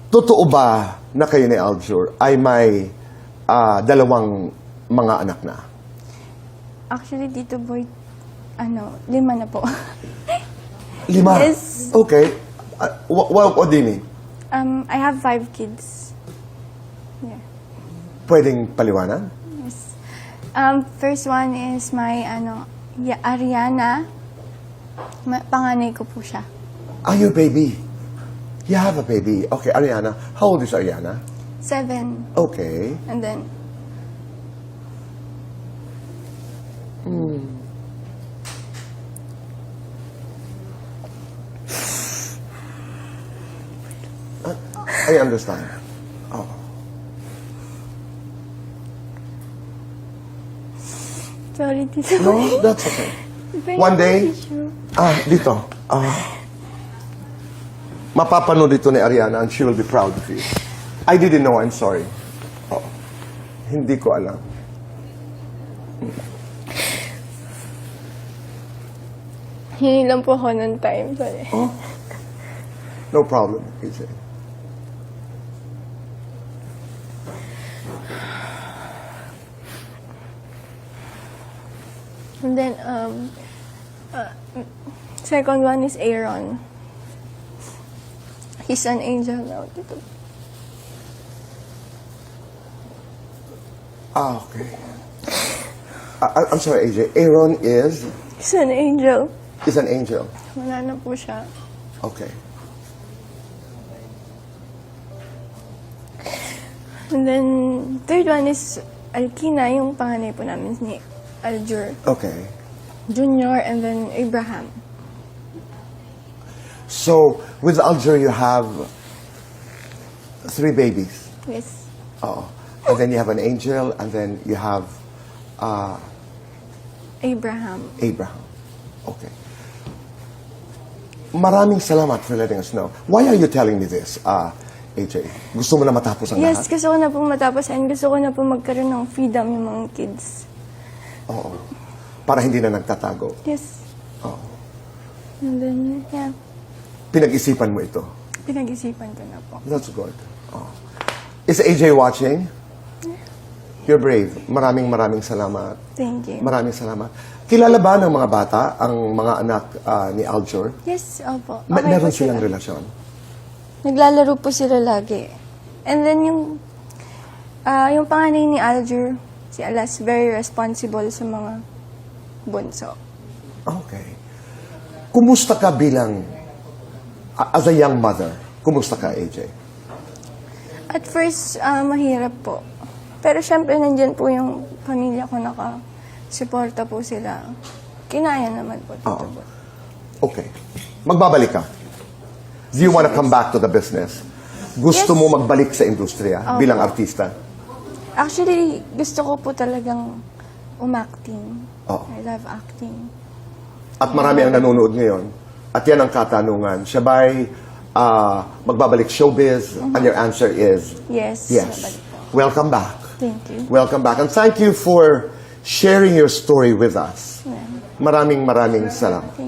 totoo ba na kayo ni Aljur ay may dalawang mga anak na? Actually, Tito Boy, 5 na po. 5? Yes. Okay. What do you mean? I have 5 kids. Yeah. Pwedeng paliwanag? Yes. First one is my, Ariana. Panganay ko po siya. Your baby. You have a baby. Okay, Ariana. How old is Ariana? 7. Okay. And then, I understand. Oh. sorry, Tito Boy. No, that's okay. Very One day, issue. dito. Mapapanood ito ni Ariana and she will be proud of you. I didn't know, I'm sorry. Oh. Hindi ko alam. Hingi lang po ako ng time. Sorry. Oh. No problem, AJ. And then, second one is Aaron. He's an angel now, Tito. Okay. I'm sorry, AJ. Aaron is He's an angel. an angel. Wala na po siya. Okay. And then, third one is Alkina, yung panganay po namin ni Aljur Okay. Junior, and then Abraham. So, with Aljur, you have 3 babies. Yes. Oh. And then you have an angel, and then you have Abraham. Abraham. Okay. Maraming salamat for letting us know. Why are you telling me this, AJ? Gusto mo na matapos ang Yes, lahat? gusto ko na po matapos and gusto ko na po magkaroon ng freedom yung mga kids. Oo. Para hindi na nagtatago. Yes. Oo. And then, yeah, Pinag-isipan mo ito. pinag-isipan ko na po. That's good. Oh. Is AJ watching? You're brave. Maraming salamat. Thank you. Maraming salamat. Kilala ba ng mga bata ang mga anak ni Aljur? Yes, opo. Meron po silang sila. relasyon? Naglalaro po sila lagi. And then yung panganay ni Aljur, si Alas, very responsible sa mga bunso. Okay. Kumusta ka bilang, as a young mother, kumusta ka, AJ? At first, mahirap po. Pero syempre, nandyan po yung pamilya ko, naka-suporta po sila. Kinaya naman po. Tito Oo. Boy. Okay. Magbabalik ka. Do you want to come back to the business? Gusto Yes. mo magbalik sa industriya bilang artista? Actually, gusto ko po talagang umacting. Oo. I love acting. At marami ang nanonood ngayon. At yan ang katanungan. Siya ba'y magbabalik showbiz? And your answer is Yes. yes. babalik po. Welcome back. Thank you. Welcome back. And thank you for sharing your story with us. Yeah. Maraming salamat. Thank